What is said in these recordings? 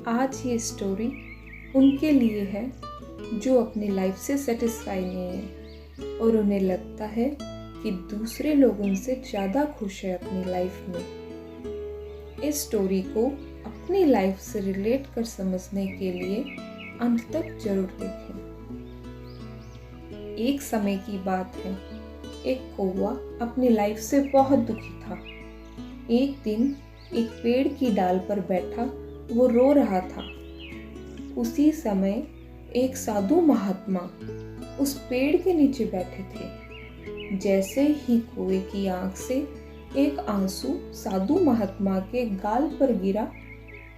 आज ये स्टोरी उनके लिए है जो अपनी लाइफ से सेटिस्फाई नहीं है और उन्हें लगता है कि दूसरे लोग उनसे ज़्यादा खुश है अपनी लाइफ में। इस स्टोरी को अपनी लाइफ से रिलेट कर समझने के लिए अंत तक जरूर देखें। एक समय की बात है, एक कौवा अपनी लाइफ से बहुत दुखी था। एक दिन एक पेड़ की डाल पर बैठा वो रो रहा था। उसी समय एक साधु महात्मा उस पेड़ के नीचे बैठे थे। जैसे ही कौवे की आंख से एक आंसू साधु महात्मा के गाल पर गिरा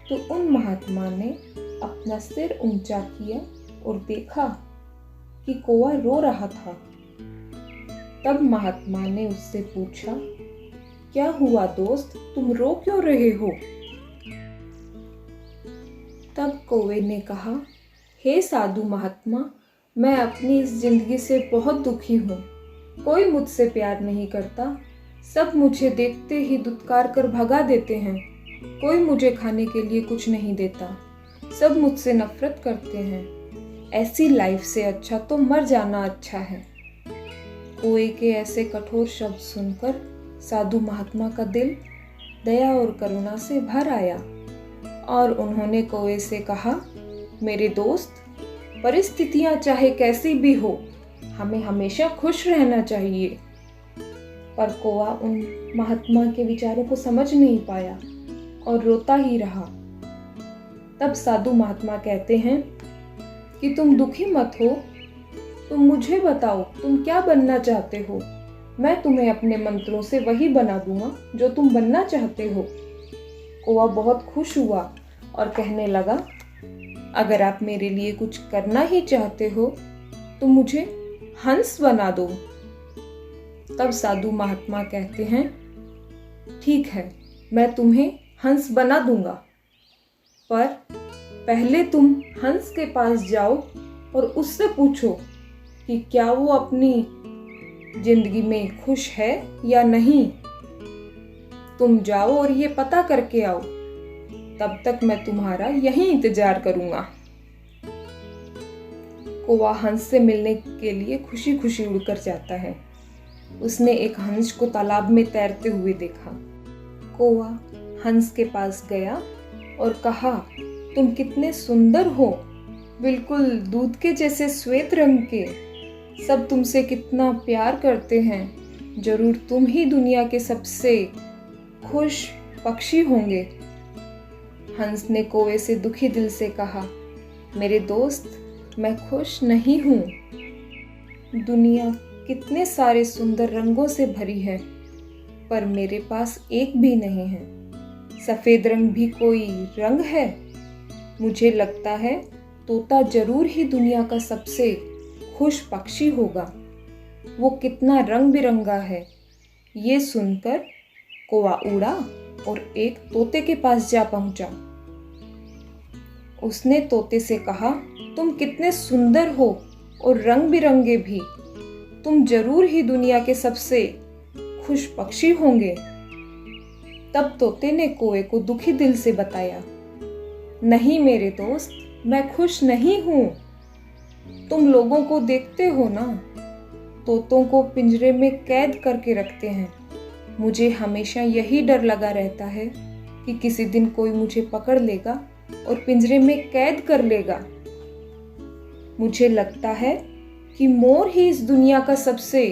तो उन महात्मा ने अपना सिर ऊंचा किया और देखा कि कौवा रो रहा था। तब महात्मा ने उससे पूछा, क्या हुआ दोस्त, तुम रो क्यों रहे हो? तब कौवे ने कहा, हे साधु महात्मा, मैं अपनी इस जिंदगी से बहुत दुखी हूँ। कोई मुझसे प्यार नहीं करता, सब मुझे देखते ही दुत्कार कर भगा देते हैं। कोई मुझे खाने के लिए कुछ नहीं देता, सब मुझसे नफरत करते हैं। ऐसी लाइफ से अच्छा तो मर जाना अच्छा है। कौवे के ऐसे कठोर शब्द सुनकर साधु महात्मा का दिल दया और करुणा से भर आया और उन्होंने कौवे से कहा, मेरे दोस्त, परिस्थितियां चाहे कैसी भी हो, हमें हमेशा खुश रहना चाहिए। पर कौवा उन महात्मा के विचारों को समझ नहीं पाया और रोता ही रहा। तब साधु महात्मा कहते हैं कि तुम दुखी मत हो, तुम मुझे बताओ तुम क्या बनना चाहते हो। मैं तुम्हें अपने मंत्रों से वही बना दूंगा जो तुम बनना चाहते हो। कौवा बहुत खुश हुआ और कहने लगा, अगर आप मेरे लिए कुछ करना ही चाहते हो तो मुझे हंस बना दो। तब साधु महात्मा कहते हैं, ठीक है, मैं तुम्हें हंस बना दूंगा, पर पहले तुम हंस के पास जाओ और उससे पूछो कि क्या वो अपनी जिंदगी में खुश है या नहीं। तुम जाओ और ये पता करके आओ, तब तक मैं तुम्हारा यहीं इंतजार करूंगा। कौवा हंस से मिलने के लिए खुशी खुशी उड़कर जाता है। उसने एक हंस को तालाब में तैरते हुए देखा। कौवा हंस के पास गया और कहा, तुम कितने सुंदर हो, बिल्कुल दूध के जैसे श्वेत रंग के। सब तुमसे कितना प्यार करते हैं। जरूर तुम ही दुनिया के सबसे खुश पक्षी होंगे। हंस ने कौवे से दुखी दिल से कहा, मेरे दोस्त, मैं खुश नहीं हूँ। दुनिया कितने सारे सुंदर रंगों से भरी है, पर मेरे पास एक भी नहीं है। सफेद रंग भी कोई रंग है? मुझे लगता है तोता जरूर ही दुनिया का सबसे खुश पक्षी होगा। वो कितना रंग बिरंगा है। ये सुनकर कौवा उड़ा और एक तोते के पास जा पहुंचा। उसने तोते से कहा, तुम कितने सुंदर हो और रंग बिरंगे भी। तुम जरूर ही दुनिया के सबसे खुश पक्षी होंगे। तब तोते ने कौवे को दुखी दिल से बताया, नहीं मेरे दोस्त, मैं खुश नहीं हूं। तुम लोगों को देखते हो ना, तोतों को पिंजरे में कैद करके रखते हैं। मुझे हमेशा यही डर लगा रहता है कि किसी दिन कोई मुझे पकड़ लेगा और पिंजरे में कैद कर लेगा। मुझे लगता है कि मोर ही इस दुनिया का सबसे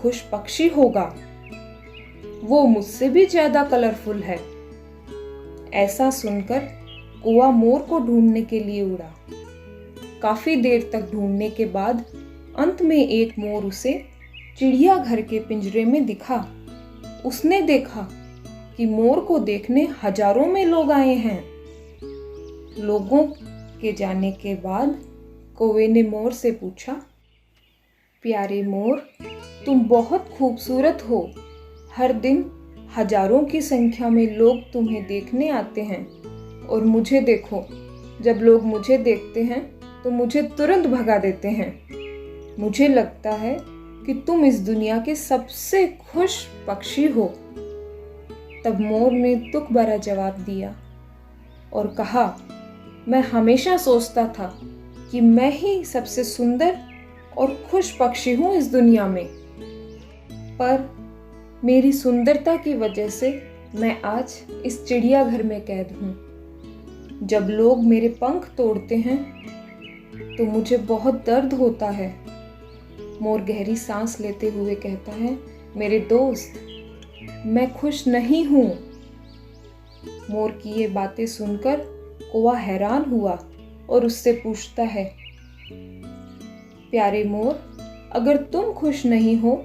खुश पक्षी होगा। वो मुझसे भी ज्यादा कलरफुल है। ऐसा सुनकर कौवा मोर को ढूंढने के लिए उड़ा। काफी देर तक ढूंढने के बाद अंत में एक मोर उसे चिड़ियाघर के पिंजरे में दिखा। उसने देखा कि मोर को देखने हजारों में लोग आए हैं। लोगों के जाने के बाद कौवे ने मोर से पूछा, प्यारे मोर, तुम बहुत खूबसूरत हो। हर दिन हजारों की संख्या में लोग तुम्हें देखने आते हैं और मुझे देखो, जब लोग मुझे देखते हैं तो मुझे तुरंत भगा देते हैं। मुझे लगता है कि तुम इस दुनिया के सबसे खुश पक्षी हो। तब मोर ने दुख भरा जवाब दिया और कहा, मैं हमेशा सोचता था कि मैं ही सबसे सुंदर और खुश पक्षी हूँ इस दुनिया में। पर मेरी सुंदरता की वजह से मैं आज इस चिड़ियाघर में कैद हूँ। जब लोग मेरे पंख तोड़ते हैं तो मुझे बहुत दर्द होता है। मोर गहरी सांस लेते हुए कहता है, मेरे दोस्त, मैं खुश नहीं हूँ। मोर की ये बातें सुनकर कौवा हैरान हुआ और उससे पूछता है, प्यारे मोर, अगर तुम खुश नहीं हो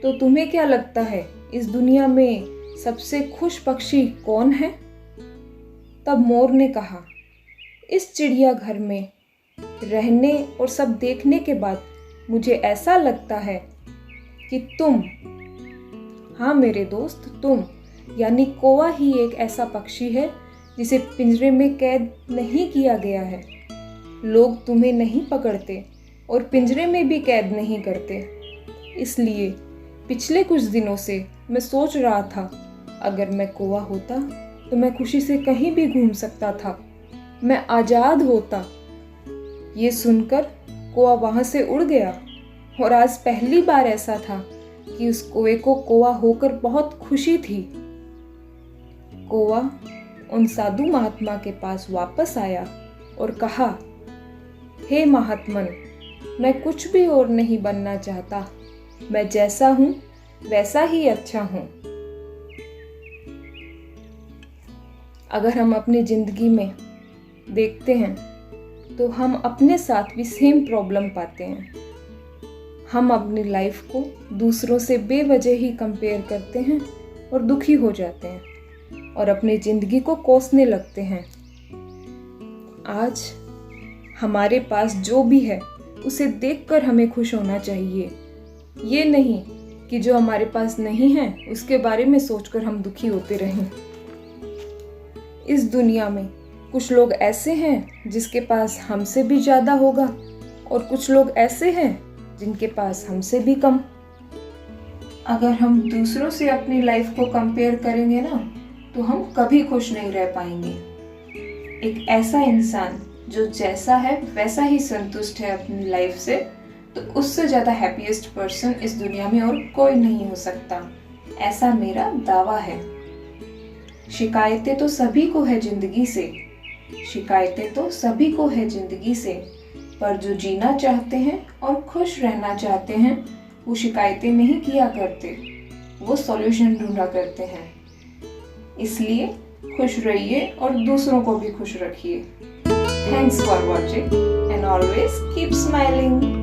तो तुम्हें क्या लगता है इस दुनिया में सबसे खुश पक्षी कौन है? तब मोर ने कहा, इस चिड़ियाघर में रहने और सब देखने के बाद मुझे ऐसा लगता है कि तुम, हाँ मेरे दोस्त, तुम यानी कौवा ही एक ऐसा पक्षी है जिसे पिंजरे में कैद नहीं किया गया है। लोग तुम्हें नहीं पकड़ते और पिंजरे में भी कैद नहीं करते। इसलिए पिछले कुछ दिनों से मैं सोच रहा था, अगर मैं कौवा होता तो मैं खुशी से कहीं भी घूम सकता था, मैं आज़ाद होता। ये सुनकर कौवा वहाँ से उड़ गया और आज पहली बार ऐसा था कि उस कौवे को कौवा होकर बहुत खुशी थी। कौवा उन साधु महात्मा के पास वापस आया और कहा, हे महात्मन, मैं कुछ भी और नहीं बनना चाहता, मैं जैसा हूँ वैसा ही अच्छा हूँ। अगर हम अपनी जिंदगी में देखते हैं तो हम अपने साथ भी सेम प्रॉब्लम पाते हैं। हम अपनी लाइफ को दूसरों से बेवजह ही कंपेयर करते हैं और दुखी हो जाते हैं और अपनी ज़िंदगी को कोसने लगते हैं। आज हमारे पास जो भी है उसे देखकर हमें खुश होना चाहिए, ये नहीं कि जो हमारे पास नहीं है उसके बारे में सोचकर हम दुखी होते रहें। इस दुनिया में कुछ लोग ऐसे हैं जिसके पास हमसे भी ज़्यादा होगा और कुछ लोग ऐसे हैं जिनके पास हमसे भी कम। अगर हम दूसरों से अपनी लाइफ को कंपेयर करेंगे ना तो हम कभी खुश नहीं रह पाएंगे। एक ऐसा इंसान जो जैसा है वैसा ही संतुष्ट है अपनी लाइफ से, तो उससे ज़्यादा हैप्पीएस्ट पर्सन इस दुनिया में और कोई नहीं हो सकता, ऐसा मेरा दावा है। शिकायतें तो सभी को है जिंदगी से, शिकायतें तो सभी को है जिंदगी से, पर जो जीना चाहते हैं और खुश रहना चाहते हैं वो शिकायतें नहीं किया करते, वो सॉल्यूशन ढूंढा करते हैं। इसलिए खुश रहिए और दूसरों को भी खुश रखिए। Thanks for watching and always keep smiling.